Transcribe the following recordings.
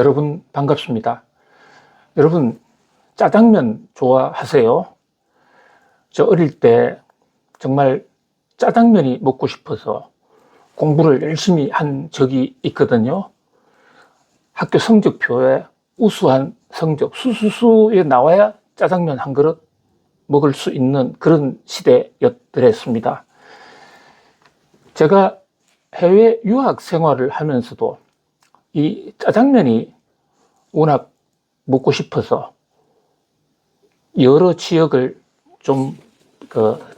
여러분 반갑습니다. 여러분 짜장면 좋아하세요? 저 어릴 때 정말 짜장면이 먹고 싶어서 공부를 열심히 한 적이 있거든요. 학교 성적표에 우수한 성적 수수수에 나와야 짜장면 한 그릇 먹을 수 있는 그런 시대였더랬습니다. 제가 해외 유학 생활을 하면서도 이 짜장면이 워낙 먹고 싶어서 여러 지역을 좀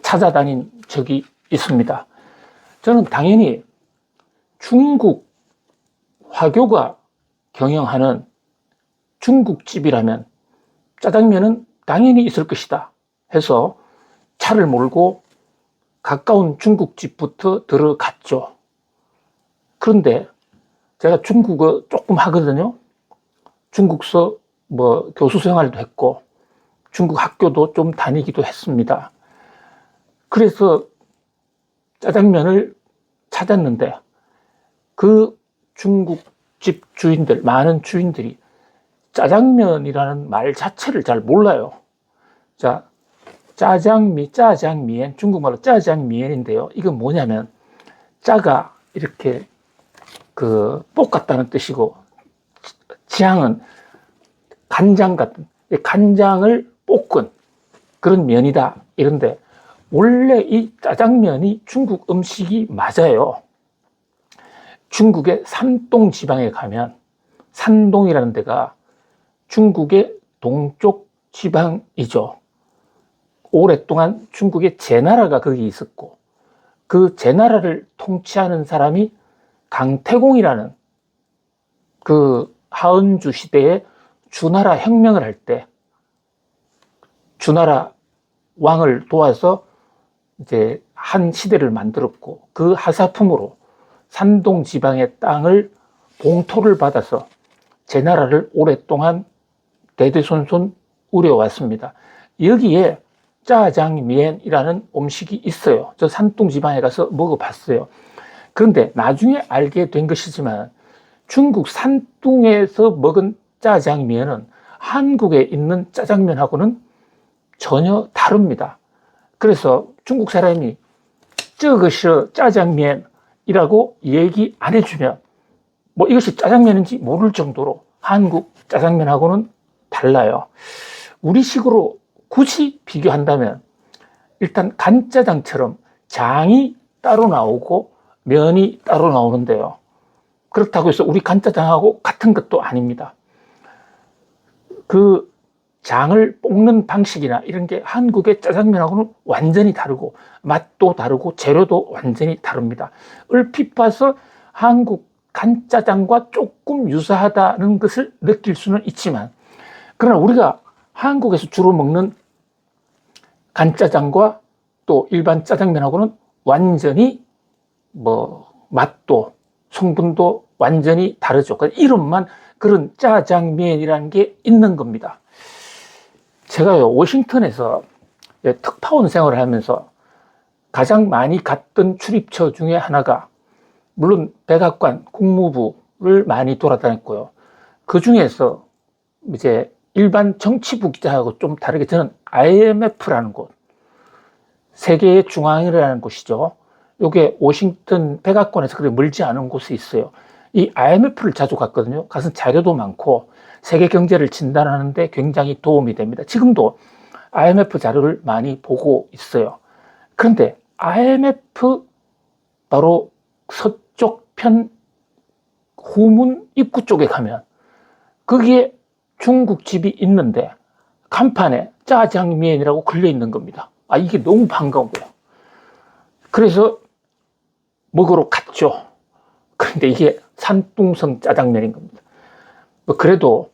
찾아다닌 적이 있습니다. 저는 당연히 중국 화교가 경영하는 중국집이라면 짜장면은 당연히 있을 것이다 해서 차를 몰고 가까운 중국집부터 들어갔죠. 그런데 제가 중국어 조금 하거든요. 중국서 교수 생활도 했고 중국 학교도 좀 다니기도 했습니다. 그래서 짜장면을 찾았는데 그 중국집 주인들, 많은 주인들이 짜장면이라는 말 자체를 잘 몰라요. 자, 짜장미엔, 중국말로 짜장미엔인데요. 이건 뭐냐면 짜가 이렇게 볶았다는 뜻이고 지향은 간장 같은 간장을 볶은 그런 면이다 이런데 원래 이 짜장면이 중국 음식이 맞아요. 중국의 산동 지방에 가면 산동이라는 데가 중국의 동쪽 지방이죠. 오랫동안 중국의 제나라가 거기 있었고 그 제나라를 통치하는 사람이 강태공이라는 그 하은주 시대에 주나라 혁명을 할 때 주나라 왕을 도와서 이제 한 시대를 만들었고 그 하사품으로 산동 지방의 땅을 봉토를 받아서 제나라를 오랫동안 대대손손 우려왔습니다. 여기에 짜장면이라는 음식이 있어요. 저 산동 지방에 가서 먹어봤어요. 그런데 나중에 알게 된 것이지만 중국 산둥에서 먹은 짜장면은 한국에 있는 짜장면하고는 전혀 다릅니다. 그래서 중국 사람이 저것이 짜장면이라고 얘기 안 해주면 이것이 짜장면인지 모를 정도로 한국 짜장면하고는 달라요. 우리식으로 굳이 비교한다면 일단 간짜장처럼 장이 따로 나오고 면이 따로 나오는데요. 그렇다고 해서 우리 간짜장하고 같은 것도 아닙니다. 그 장을 볶는 방식이나 이런 게 한국의 짜장면하고는 완전히 다르고 맛도 다르고 재료도 완전히 다릅니다. 얼핏 봐서 한국 간짜장과 조금 유사하다는 것을 느낄 수는 있지만 그러나 우리가 한국에서 주로 먹는 간짜장과 또 일반 짜장면하고는 완전히 맛도 성분도 완전히 다르죠. 이름만 그런 짜장면이라는 게 있는 겁니다. 제가요, 워싱턴에서 특파원 생활을 하면서 가장 많이 갔던 출입처 중에 하나가 물론 백악관, 국무부를 많이 돌아다녔고요. 그 중에서 이제 일반 정치부 기자하고 좀 다르게 저는 IMF라는 곳, 세계의 중앙이라는 곳이죠. 이게 워싱턴 백악관에서 그렇게 멀지 않은 곳에 있어요. 이 IMF를 자주 갔거든요. 가서 자료도 많고 세계 경제를 진단하는 데 굉장히 도움이 됩니다. 지금도 IMF 자료를 많이 보고 있어요. 그런데 IMF 바로 서쪽 편 후문 입구 쪽에 가면 거기에 중국집이 있는데 간판에 짜장면이라고 걸려 있는 겁니다. 이게 너무 반가운 거예요. 그래서 먹으러 갔죠. 그런데 이게 산둥성 짜장면인 겁니다. 그래도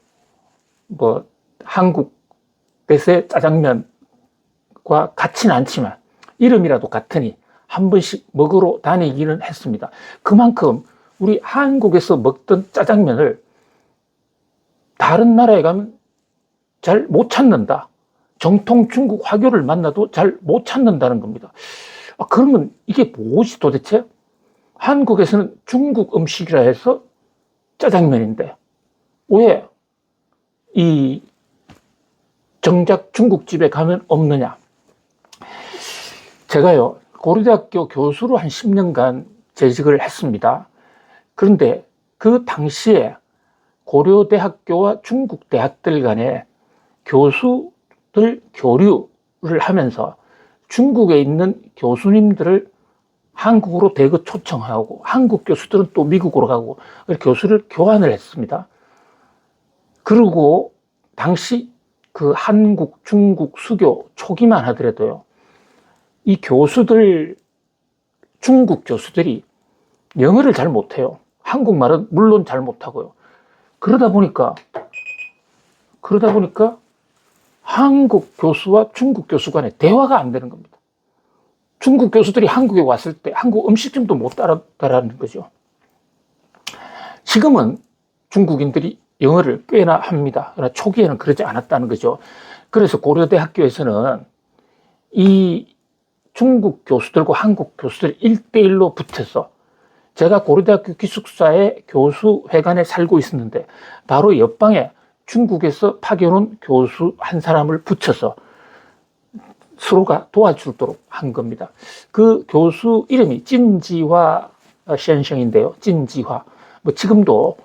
한국에서의 짜장면과 같지는 않지만 이름이라도 같으니 한 번씩 먹으러 다니기는 했습니다. 그만큼 우리 한국에서 먹던 짜장면을 다른 나라에 가면 잘 못 찾는다. 정통 중국 화교를 만나도 잘 못 찾는다는 겁니다. 그러면 이게 뭐지 도대체? 한국에서는 중국 음식이라 해서 짜장면인데 왜 이 정작 중국집에 가면 없느냐? 제가요, 고려대학교 교수로 한 10년간 재직을 했습니다. 그런데 그 당시에 고려대학교와 중국대학들 간에 교수들 교류를 하면서 중국에 있는 교수님들을 한국으로 대거 초청하고 한국 교수들은 또 미국으로 가고 교수를 교환을 했습니다. 그리고 당시 그 한국, 중국 수교 초기만 하더라도요, 이 교수들, 중국 교수들이 영어를 잘 못해요. 한국말은 물론 잘 못하고요. 그러다 보니까 한국 교수와 중국 교수 간에 대화가 안 되는 겁니다. 중국 교수들이 한국에 왔을 때 한국 음식점도 못 알아듣는 거죠. 지금은 중국인들이 영어를 꽤나 합니다. 그러나 초기에는 그러지 않았다는 거죠. 그래서 고려대학교에서는 이 중국 교수들과 한국 교수들이 1대1로 붙어서, 제가 고려대학교 기숙사의 교수회관에 살고 있었는데 바로 옆방에 중국에서 파견온 교수 한 사람을 붙여서 서로가 도와주도록 한 겁니다. 그 교수 이름이 진지화 선생인데요. 진지화. 지금도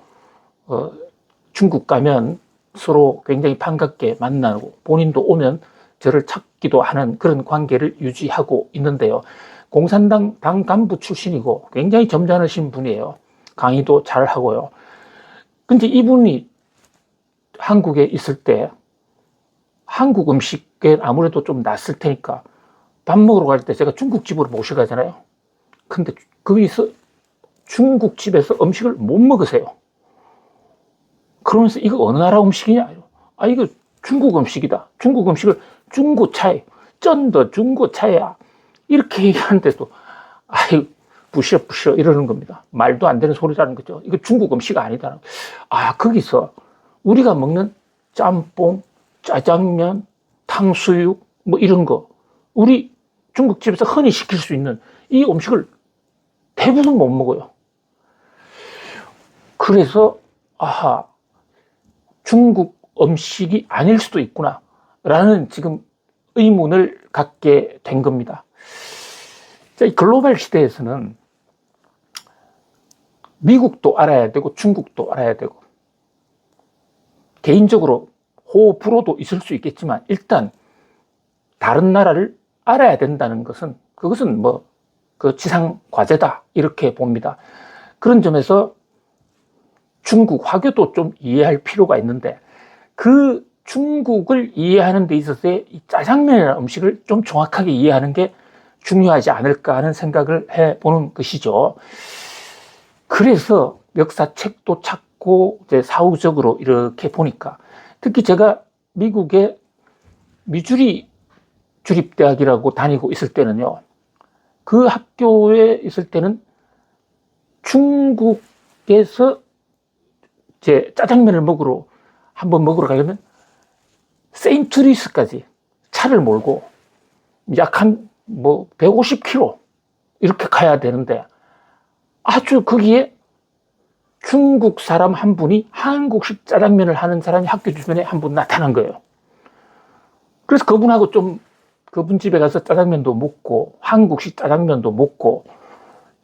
중국 가면 서로 굉장히 반갑게 만나고 본인도 오면 저를 찾기도 하는 그런 관계를 유지하고 있는데요. 공산당 당 간부 출신이고 굉장히 점잖으신 분이에요. 강의도 잘 하고요. 근데 이분이 한국에 있을 때 한국 음식에 아무래도 좀 낯설 테니까 밥 먹으러 갈 때 제가 중국집으로 모셔가잖아요. 근데 거기서 중국집에서 음식을 못 먹으세요. 그러면서 이거 어느 나라 음식이냐? 아, 이거 중국 음식이다. 중국 음식을 중고차에, 쩐더 중고차야. 이렇게 얘기하는데도, 아이, 부셔 이러는 겁니다. 말도 안 되는 소리라는 거죠. 이거 중국 음식 아니다. 아, 거기서 우리가 먹는 짬뽕, 짜장면, 탕수육, 이런 거, 우리 중국집에서 흔히 시킬 수 있는 이 음식을 대부분 못 먹어요. 그래서, 아하, 중국 음식이 아닐 수도 있구나 라는 지금 의문을 갖게 된 겁니다. 이 글로벌 시대에서는 미국도 알아야 되고 중국도 알아야 되고, 개인적으로 호불호도 있을 수 있겠지만 일단 다른 나라를 알아야 된다는 것은, 그것은 그 지상 과제다 이렇게 봅니다. 그런 점에서 중국 화교도 좀 이해할 필요가 있는데, 그 중국을 이해하는 데 있어서의 이 짜장면이라는 음식을 좀 정확하게 이해하는 게 중요하지 않을까 하는 생각을 해보는 것이죠. 그래서 역사책도 찾고 이제 사후적으로 이렇게 보니까, 특히 제가 미국의 미주리 주립대학이라고 다니고 있을 때는요, 그 학교에 있을 때는 중국에서 제 짜장면을 한번 먹으러 가려면 세인트루이스까지 차를 몰고 약 한 150km 이렇게 가야 되는데, 아주 거기에 중국 사람 한 분이 한국식 짜장면을 하는 사람이 학교 주변에 한 분 나타난 거예요. 그래서 그분하고 그분 집에 가서 짜장면도 먹고 한국식 짜장면도 먹고,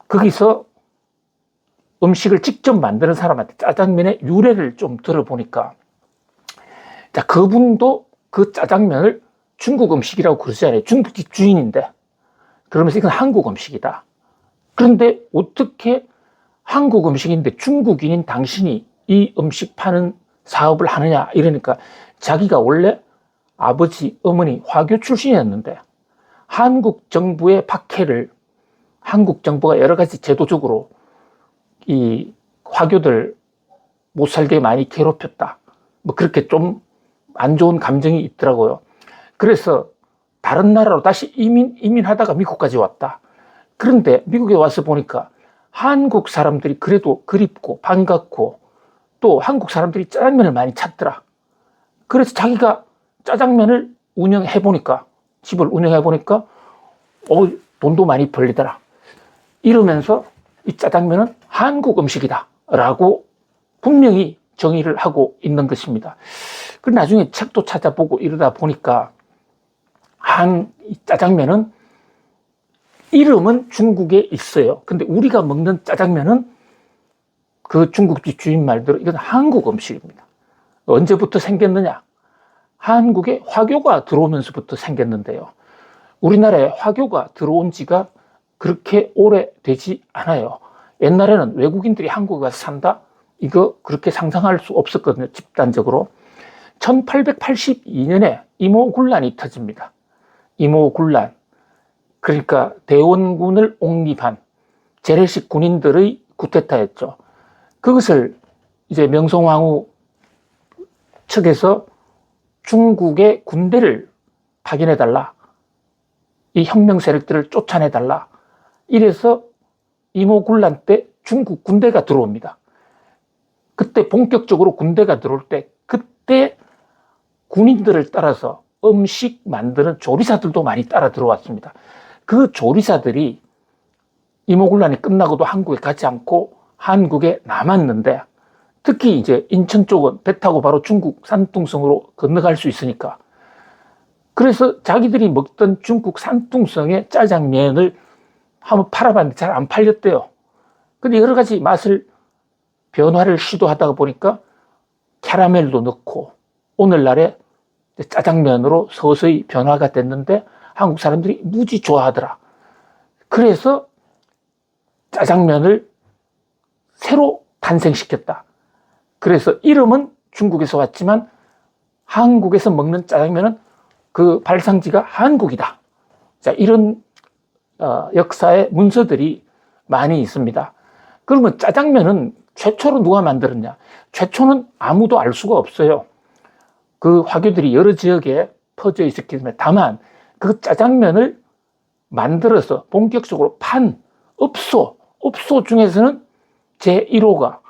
거기서 음식을 직접 만드는 사람한테 짜장면의 유래를 좀 들어보니까, 자, 그분도 그 짜장면을 중국 음식이라고 그러잖아요. 중국집 주인인데. 그러면서 이건 한국 음식이다. 그런데 어떻게 한국 음식인데 중국인인 당신이 이 음식 파는 사업을 하느냐 이러니까, 자기가 원래 아버지, 어머니 화교 출신이었는데 한국 정부의 박해를, 한국 정부가 여러 가지 제도적으로 이 화교들 못 살게 많이 괴롭혔다. 그렇게 좀 안 좋은 감정이 있더라고요. 그래서 다른 나라로 다시 이민하다가 미국까지 왔다. 그런데 미국에 와서 보니까 한국 사람들이 그래도 그립고 반갑고, 또 한국 사람들이 짜장면을 많이 찾더라. 그래서 자기가 짜장면을 집을 운영해보니까 돈도 많이 벌리더라. 이러면서 이 짜장면은 한국 음식이다 라고 분명히 정의를 하고 있는 것입니다. 그 나중에 책도 찾아보고 이러다 보니까 짜장면은 이름은 중국에 있어요. 근데 우리가 먹는 짜장면은 그 중국집 주인 말대로 이건 한국 음식입니다. 언제부터 생겼느냐? 한국에 화교가 들어오면서부터 생겼는데요. 우리나라에 화교가 들어온 지가 그렇게 오래되지 않아요. 옛날에는 외국인들이 한국에 와서 산다? 이거 그렇게 상상할 수 없었거든요. 집단적으로. 1882년에 이모군란이 터집니다. 이모군란. 그러니까 대원군을 옹립한 재래식 군인들의 쿠데타였죠. 그것을 이제 명성황후 측에서 중국의 군대를 파견해달라. 이 혁명 세력들을 쫓아내달라. 이래서 이모군란 때 중국 군대가 들어옵니다. 그때 본격적으로 군대가 들어올 때 그때 군인들을 따라서 음식 만드는 조리사들도 많이 따라 들어왔습니다. 그 조리사들이 이모군란이 끝나고도 한국에 가지 않고 한국에 남았는데 특히 이제 인천 쪽은 배 타고 바로 중국 산둥성으로 건너갈 수 있으니까 그래서 자기들이 먹던 중국 산둥성의 짜장면을 한번 팔아봤는데 잘 안 팔렸대요. 근데 여러 가지 맛을 변화를 시도하다가 보니까 캐러멜도 넣고 오늘날의 짜장면으로 서서히 변화가 됐는데 한국 사람들이 무지 좋아하더라. 그래서 짜장면을 새로 탄생시켰다. 그래서 이름은 중국에서 왔지만 한국에서 먹는 짜장면은 그 발상지가 한국이다. 자, 이런 역사의 문서들이 많이 있습니다. 그러면 짜장면은 최초로 누가 만들었냐? 최초는 아무도 알 수가 없어요. 그 화교들이 여러 지역에 퍼져 있었기 때문에 다만 그 짜장면을 만들어서 본격적으로 판 업소 중에서는 제1호가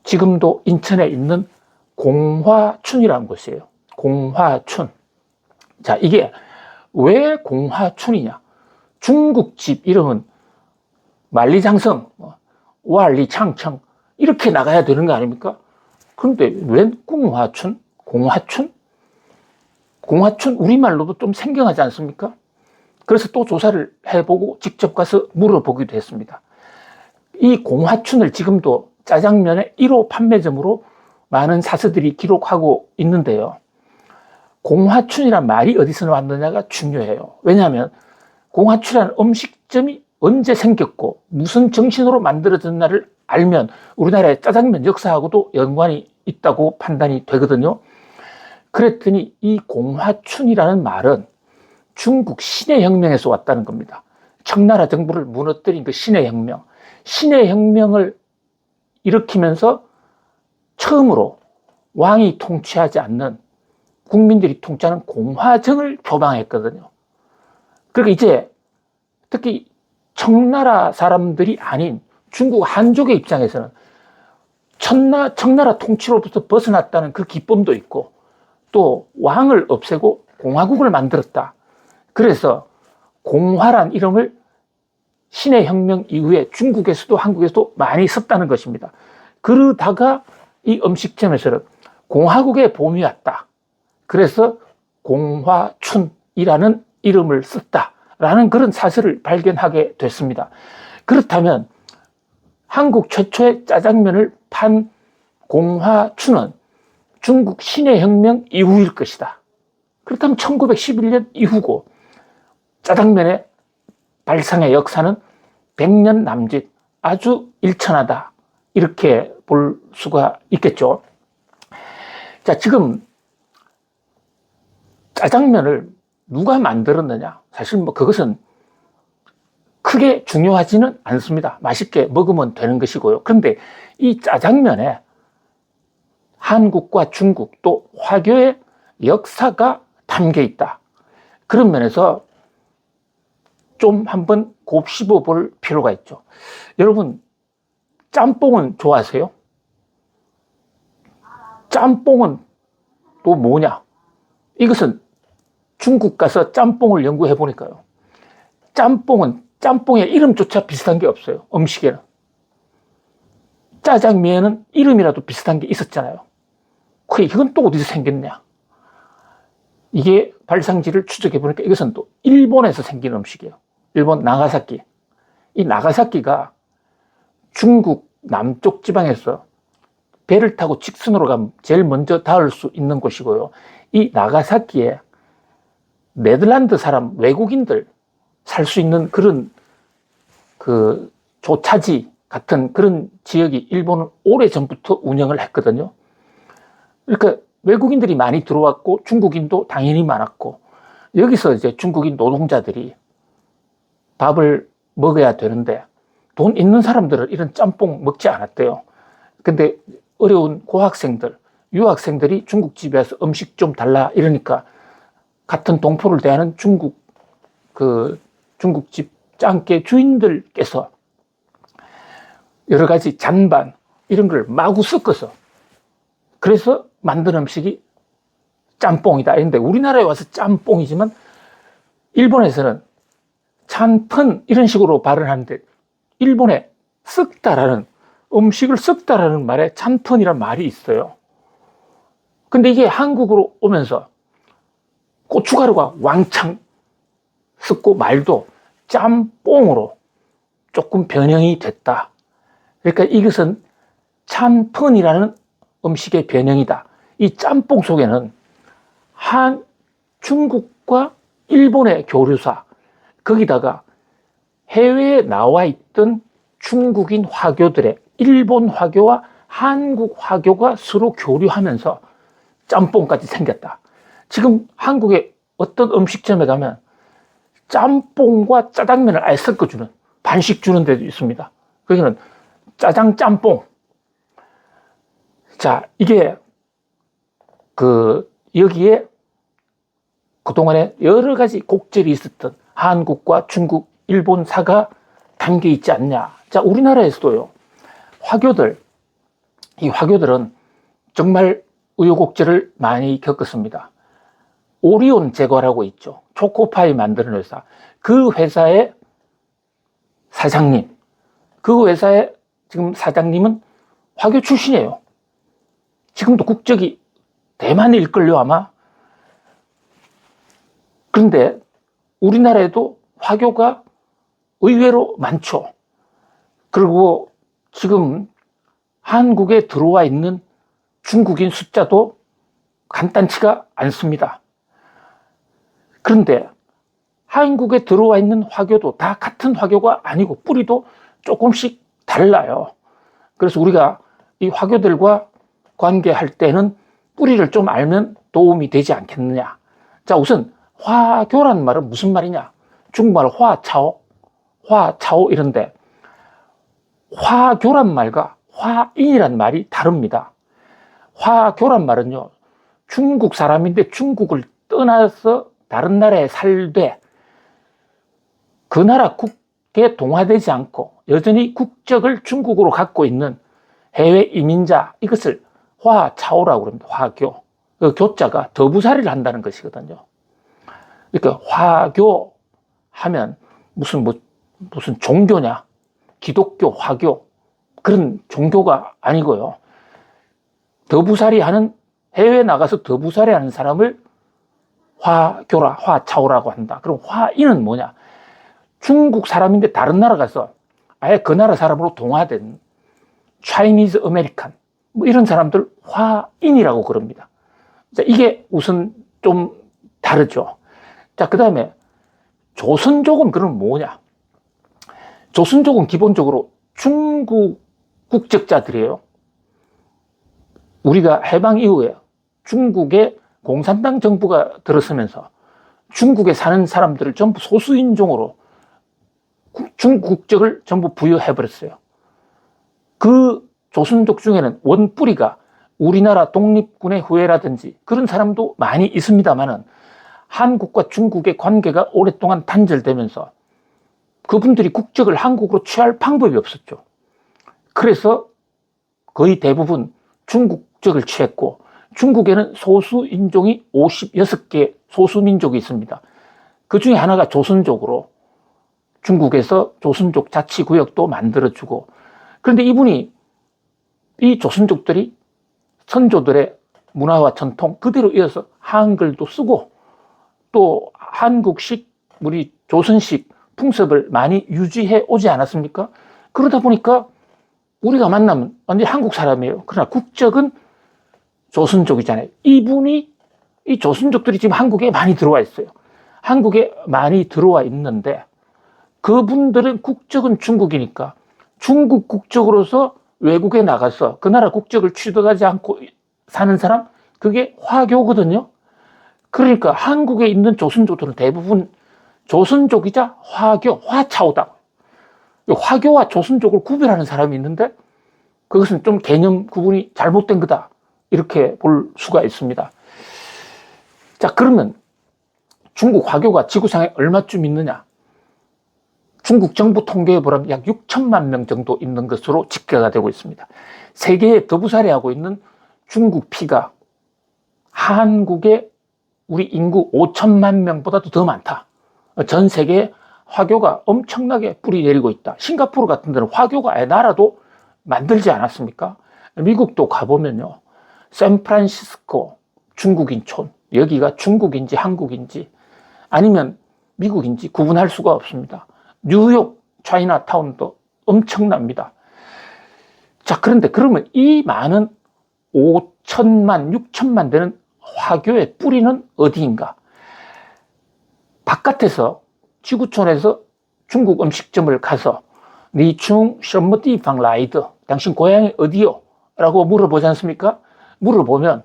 지금도 인천에 있는 공화춘이라는 곳이에요. 공화춘. 자, 이게 왜 공화춘이냐? 중국집 이름은 만리장성,万里长城 이렇게 나가야 되는 거 아닙니까? 그런데 웬 공화춘? 공화춘? 공화춘 우리말로도 좀 생경하지 않습니까? 그래서 또 조사를 해보고 직접 가서 물어보기도 했습니다. 이 공화춘을 지금도 짜장면의 1호 판매점으로 많은 사서들이 기록하고 있는데요. 공화춘이란 말이 어디서 나왔느냐가 중요해요. 왜냐하면 공화춘이라는 음식점이 언제 생겼고 무슨 정신으로 만들어졌나를 알면 우리나라의 짜장면 역사하고도 연관이 있다고 판단이 되거든요. 그랬더니 이 공화춘이라는 말은 중국 신의 혁명에서 왔다는 겁니다. 청나라 정부를 무너뜨린 그 신의 혁명. 신의 혁명을 일으키면서 처음으로 왕이 통치하지 않는 국민들이 통치하는 공화정을 표방했거든요. 그러니까 이제 특히 청나라 사람들이 아닌 중국 한족의 입장에서는 청나라 통치로부터 벗어났다는 그 기쁨도 있고 또 왕을 없애고 공화국을 만들었다. 그래서 공화란 이름을 신의 혁명 이후에 중국에서도 한국에서도 많이 썼다는 것입니다. 그러다가 이 음식점에서는 공화국의 봄이 왔다. 그래서 공화춘이라는 이름을 썼다라는 그런 사실을 발견하게 됐습니다. 그렇다면 한국 최초의 짜장면을 판 공화춘은 중국 신의 혁명 이후일 것이다. 그렇다면 1911년 이후고 짜장면의 발상의 역사는 100년 남짓 아주 일천하다. 이렇게 볼 수가 있겠죠. 자, 지금 짜장면을 누가 만들었느냐? 사실 뭐 그것은 크게 중요하지는 않습니다. 맛있게 먹으면 되는 것이고요. 그런데 이 짜장면에 한국과 중국 또 화교의 역사가 담겨 있다. 그런 면에서 좀 한번 곱씹어 볼 필요가 있죠. 여러분, 짬뽕은 좋아하세요? 짬뽕은 또 뭐냐? 이것은 중국 가서 짬뽕을 연구해 보니까요. 짬뽕은 짬뽕의 이름조차 비슷한 게 없어요. 음식에는. 짜장면은 이름이라도 비슷한 게 있었잖아요. 그래, 이건 또 어디서 생겼냐? 이게 발상지를 추적해 보니까 이것은 또 일본에서 생긴 음식이에요. 일본 나가사키. 이 나가사키가 중국 남쪽 지방에서 배를 타고 직선으로 가면 제일 먼저 닿을 수 있는 곳이고요. 이 나가사키에 네덜란드 사람, 외국인들 살 수 있는 그런 그 조차지 같은 그런 지역이 일본은 오래전부터 운영을 했거든요. 그러니까 외국인들이 많이 들어왔고 중국인도 당연히 많았고 여기서 이제 중국인 노동자들이 밥을 먹어야 되는데 돈 있는 사람들은 이런 짬뽕 먹지 않았대요. 근데 어려운 고학생들, 유학생들이 중국집에서 음식 좀 달라 이러니까 같은 동포를 대하는 중국집 짱깨 주인들께서 여러 가지 잔반 이런 걸 마구 섞어서 그래서 만든 음식이 짬뽕이다. 그런데 우리나라에 와서 짬뽕이지만 일본에서는 찬펀 이런 식으로 발언하는데 일본에 썩다라는 음식을 썩다라는 말에 찬펀이라는 말이 있어요. 근데 이게 한국으로 오면서 고춧가루가 왕창 섞고 말도 짬뽕으로 조금 변형이 됐다. 그러니까 이것은 찬펀이라는 음식의 변형이다. 이 짬뽕 속에는 중국과 일본의 교류사, 거기다가 해외에 나와 있던 중국인 화교들의 일본 화교와 한국 화교가 서로 교류하면서 짬뽕까지 생겼다. 지금 한국의 어떤 음식점에 가면 짬뽕과 짜장면을 아예 섞어주는, 반씩 주는 데도 있습니다. 거기는 짜장 짬뽕. 자, 이게 여기에 그동안에 여러 가지 곡절이 있었던 한국과 중국, 일본사가 담겨 있지 않냐. 자, 우리나라에서도요, 이 화교들은 정말 우여곡절을 많이 겪었습니다. 오리온 제과라고 있죠. 초코파이 만드는 회사. 그 회사의 사장님, 그 회사의 지금 사장님은 화교 출신이에요. 지금도 국적이 대만일걸요, 아마. 그런데 우리나라에도 화교가 의외로 많죠. 그리고 지금 한국에 들어와 있는 중국인 숫자도 간단치가 않습니다. 그런데 한국에 들어와 있는 화교도 다 같은 화교가 아니고 뿌리도 조금씩 달라요. 그래서 우리가 이 화교들과 관계할 때는 뿌리를 좀 알면 도움이 되지 않겠느냐. 자, 우선 화교라는 말은 무슨 말이냐? 중국말 화차오 이런데 화교란 말과 화인이란 말이 다릅니다. 화교란 말은요, 중국 사람인데 중국을 떠나서 다른 나라에 살되 그 나라 국에 동화되지 않고 여전히 국적을 중국으로 갖고 있는 해외 이민자, 이것을 화차오라고 합니다. 화교. 그 교자가 더부살이를 한다는 것이거든요. 그러니까 화교 하면 무슨 종교냐? 기독교, 화교 그런 종교가 아니고요. 더부살이 하는, 해외에 나가서 더부살이 하는 사람을 화차오라고 한다. 그럼 화인은 뭐냐? 중국 사람인데 다른 나라 가서 아예 그 나라 사람으로 동화된 차이니즈 아메리칸 이런 사람들 화인이라고 그럽니다. 자, 이게 우선 좀 다르죠. 자, 그 다음에 조선족은 그럼 뭐냐? 조선족은 기본적으로 중국 국적자들이에요. 우리가 해방 이후에 중국의 공산당 정부가 들어서면서 중국에 사는 사람들을 전부 소수인종으로 중국 국적을 전부 부여해버렸어요. 그 조선족 중에는 원뿌리가 우리나라 독립군의 후예라든지 그런 사람도 많이 있습니다만은 한국과 중국의 관계가 오랫동안 단절되면서 그분들이 국적을 한국으로 취할 방법이 없었죠. 그래서 거의 대부분 중국적을 취했고 중국에는 소수인종이 56개 소수민족이 있습니다. 그 중에 하나가 조선족으로 중국에서 조선족 자치구역도 만들어주고, 그런데 이분이 이 조선족들이 선조들의 문화와 전통 그대로 이어서 한글도 쓰고 또 한국식, 우리 조선식 풍습을 많이 유지해 오지 않았습니까? 그러다 보니까 우리가 만나면 완전히 한국 사람이에요. 그러나 국적은 조선족이잖아요. 이 조선족들이 지금 한국에 많이 들어와 있어요. 한국에 많이 들어와 있는데 그분들은 국적은 중국이니까 중국 국적으로서 외국에 나가서 그 나라 국적을 취득하지 않고 사는 사람, 그게 화교거든요. 그러니까 한국에 있는 조선족들은 대부분 조선족이자 화교, 화차오다. 화교와 조선족을 구별하는 사람이 있는데 그것은 좀 개념 구분이 잘못된 거다. 이렇게 볼 수가 있습니다. 자, 그러면 중국 화교가 지구상에 얼마쯤 있느냐? 중국 정부 통계에 보면 약 6천만 명 정도 있는 것으로 집계가 되고 있습니다. 세계에 더부살이하고 있는 중국 피가 한국의 우리 인구 5천만 명보다도 더 많다. 전 세계에 화교가 엄청나게 뿌리 내리고 있다. 싱가포르 같은 데는 화교가 아예 나라도 만들지 않았습니까? 미국도 가보면요. 샌프란시스코 중국인촌, 여기가 중국인지 한국인지 아니면 미국인지 구분할 수가 없습니다. 뉴욕 차이나타운도 엄청납니다. 자, 그런데 그러면 이 많은 5천만, 6천만 되는 화교의 뿌리는 어디인가? 바깥에서 지구촌에서 중국 음식점을 가서 니충 셔머디팡 라이드, 당신 고향이 어디요? 라고 물어보지 않습니까? 물어보면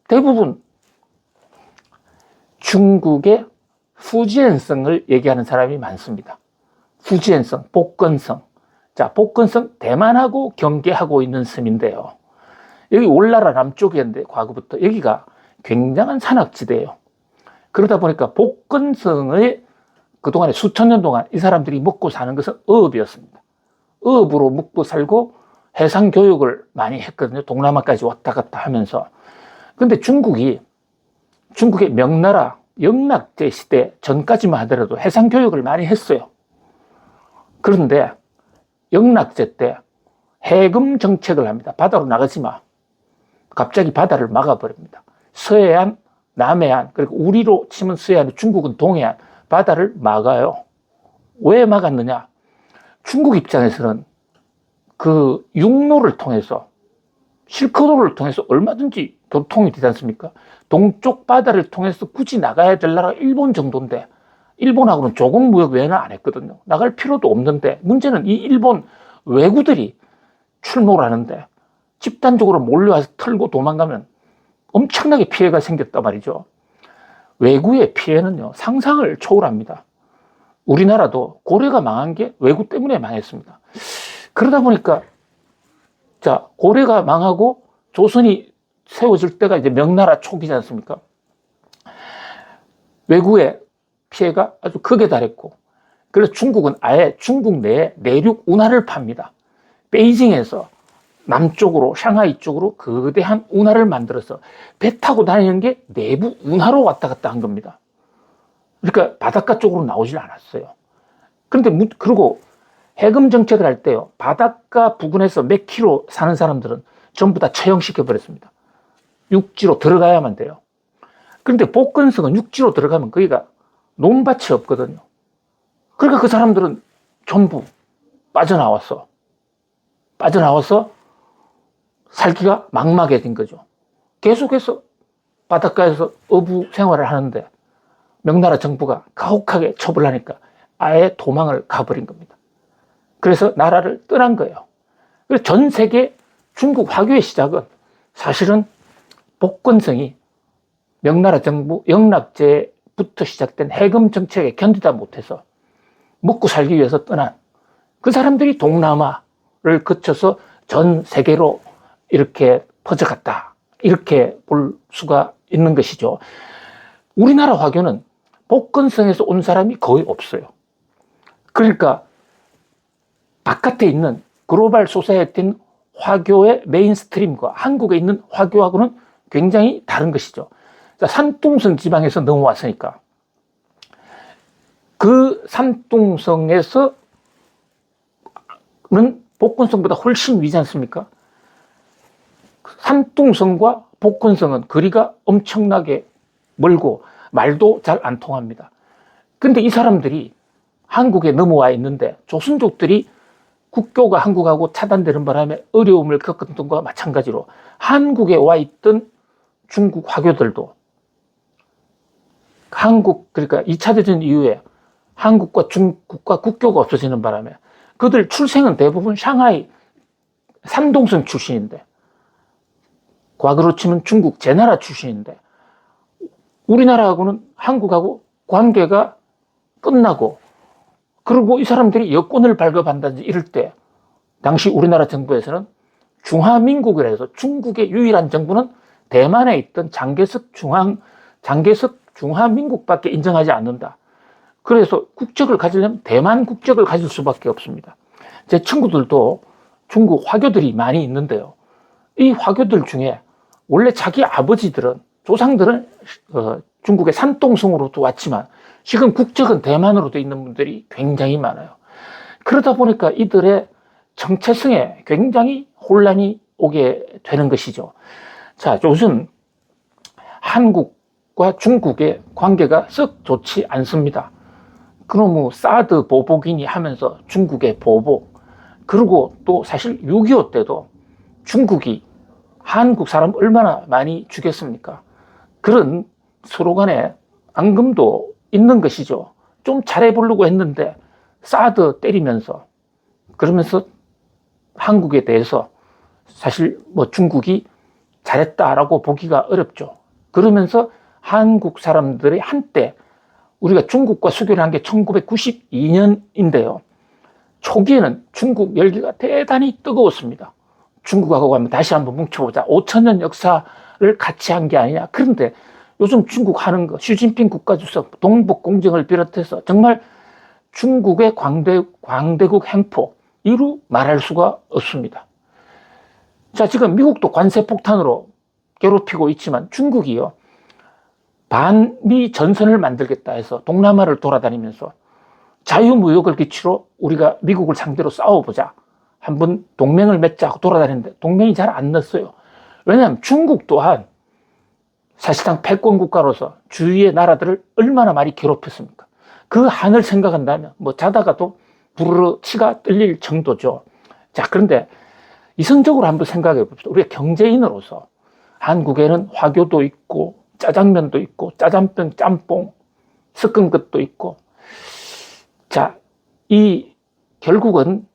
대부분 중국의 후지엔성을 얘기하는 사람이 많습니다. 후지엔성, 복건성. 자, 복건성 대만하고 경계하고 있는 섬인데요. 여기 올나라 남쪽이었는데 과거부터 여기가 굉장한 산악지대예요. 그러다 보니까 복건성의 그동안에 수천 년 동안 이 사람들이 먹고 사는 것은 어업이었습니다. 어업으로 먹고 살고 해상 교육을 많이 했거든요. 동남아까지 왔다 갔다 하면서. 근데 중국의 명나라 영락제 시대 전까지만 하더라도 해상 교육을 많이 했어요. 그런데 영락제 때 해금 정책을 합니다. 바다로 나가지 마. 갑자기 바다를 막아버립니다. 서해안, 남해안, 그리고 우리로 치면 서해안, 중국은 동해안, 바다를 막아요. 왜 막았느냐? 중국 입장에서는 그 육로를 통해서, 실크로를 통해서 얼마든지 교통이 되지 않습니까? 동쪽 바다를 통해서 굳이 나가야 될 나라가 일본 정도인데, 일본하고는 조공 무역 외에는 안 했거든요. 나갈 필요도 없는데, 문제는 이 일본 왜구들이 출몰 하는데, 집단적으로 몰려와서 털고 도망가면 엄청나게 피해가 생겼단 말이죠. 왜구의 피해는요, 상상을 초월합니다. 우리나라도 고려가 망한 게 왜구 때문에 망했습니다. 그러다 보니까, 자, 고려가 망하고 조선이 세워질 때가 이제 명나라 초기지 않습니까? 왜구의 피해가 아주 극에 달했고, 그래서 중국은 아예 중국 내에 내륙 운하를 팝니다. 베이징에서 남쪽으로, 샹하이 쪽으로 거대한 운하를 만들어서 배 타고 다니는 게 내부 운하로 왔다 갔다 한 겁니다. 그러니까 바닷가 쪽으로 나오질 않았어요. 그런데, 그리고 해금 정책을 할 때요, 바닷가 부근에서 몇 킬로 사는 사람들은 전부 다 처형시켜버렸습니다. 육지로 들어가야만 돼요. 그런데 복건성은 육지로 들어가면 거기가 논밭이 없거든요. 그러니까 그 사람들은 전부 빠져나와서 살기가 막막해진 거죠. 계속해서 바닷가에서 어부 생활을 하는데 명나라 정부가 가혹하게 처벌하니까 아예 도망을 가버린 겁니다. 그래서 나라를 떠난 거예요. 그래서 전 세계 중국 화교의 시작은 사실은 복건성이 명나라 정부 영락제부터 시작된 해금 정책에 견디다 못해서 먹고 살기 위해서 떠난 그 사람들이 동남아를 거쳐서 전 세계로 이렇게 퍼져갔다. 이렇게 볼 수가 있는 것이죠. 우리나라 화교는 복건성에서 온 사람이 거의 없어요. 그러니까 바깥에 있는 글로벌 소사이어티인 화교의 메인스트림과 한국에 있는 화교하고는 굉장히 다른 것이죠. 산둥성 지방에서 넘어왔으니까 그 산둥성에서는 복건성보다 훨씬 위지 않습니까? 산둥성과 복건성은 거리가 엄청나게 멀고 말도 잘 안 통합니다. 근데 이 사람들이 한국에 넘어와 있는데 조선족들이 국교가 한국하고 차단되는 바람에 어려움을 겪었던 것과 마찬가지로 한국에 와 있던 중국 화교들도 그러니까 2차 대전 이후에 한국과 중국과 국교가 없어지는 바람에 그들 출생은 대부분 샹하이 산동성 출신인데, 과거로 치면 중국 제나라 출신인데, 우리나라하고는 한국하고 관계가 끝나고, 그리고 이 사람들이 여권을 발급한다든지 이럴 때 당시 우리나라 정부에서는 중화민국이라 해서 중국의 유일한 정부는 대만에 있던 장개석 중화민국밖에 인정하지 않는다. 그래서 국적을 가지려면 대만 국적을 가질 수밖에 없습니다. 제 친구들도 중국 화교들이 많이 있는데요. 이 화교들 중에 원래 자기 아버지들은, 조상들은 중국의 산동성으로도 왔지만 지금 국적은 대만으로 돼 있는 분들이 굉장히 많아요. 그러다 보니까 이들의 정체성에 굉장히 혼란이 오게 되는 것이죠. 자, 요즘 한국과 중국의 관계가 썩 좋지 않습니다. 그럼 사드 보복이니 하면서 중국의 보복, 그리고 또 사실 6.25 때도 중국이 한국 사람 얼마나 많이 죽였습니까? 그런 서로 간에 앙금도 있는 것이죠. 좀 잘해보려고 했는데 사드 때리면서, 그러면서 한국에 대해서 사실 중국이 잘했다라고 보기가 어렵죠. 그러면서 한국 사람들이 한때, 우리가 중국과 수교를 한 게 1992년인데요. 초기에는 중국 열기가 대단히 뜨거웠습니다. 중국하고 한번 다시 한번 뭉쳐보자. 5,000년 역사를 같이 한 게 아니냐. 그런데 요즘 중국 하는 거, 시진핑 국가주석, 동북 공정을 비롯해서 정말 중국의 광대국 행포, 이루 말할 수가 없습니다. 자, 지금 미국도 관세 폭탄으로 괴롭히고 있지만 중국이요, 반미 전선을 만들겠다 해서 동남아를 돌아다니면서 자유무역을 기치로 우리가 미국을 상대로 싸워보자, 한번 동맹을 맺자 하고 돌아다니는데 동맹이 잘 안 났어요. 왜냐하면 중국 또한 사실상 패권 국가로서 주위의 나라들을 얼마나 많이 괴롭혔습니까? 그 한을 생각한다면 자다가도 부르르 치가 떨릴 정도죠. 자, 그런데 이성적으로 한번 생각해 봅시다. 우리가 경제인으로서 한국에는 화교도 있고 짜장면도 있고 짜장면, 짬뽕, 섞은 것도 있고, 자, 결국은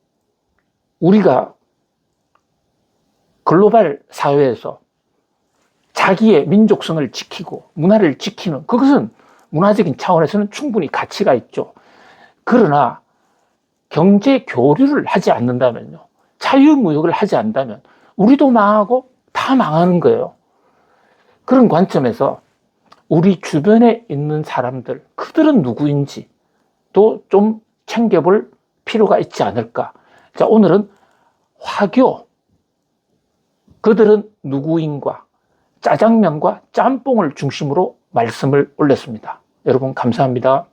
우리가 글로벌 사회에서 자기의 민족성을 지키고 문화를 지키는, 그것은 문화적인 차원에서는 충분히 가치가 있죠. 그러나 경제 교류를 하지 않는다면요, 자유무역을 하지 않는다면 우리도 망하고 다 망하는 거예요. 그런 관점에서 우리 주변에 있는 사람들, 그들은 누구인지 또 좀 챙겨볼 필요가 있지 않을까. 자, 오늘은 화교, 그들은 누구인가, 짜장면과 짬뽕을 중심으로 말씀을 올렸습니다. 여러분 감사합니다.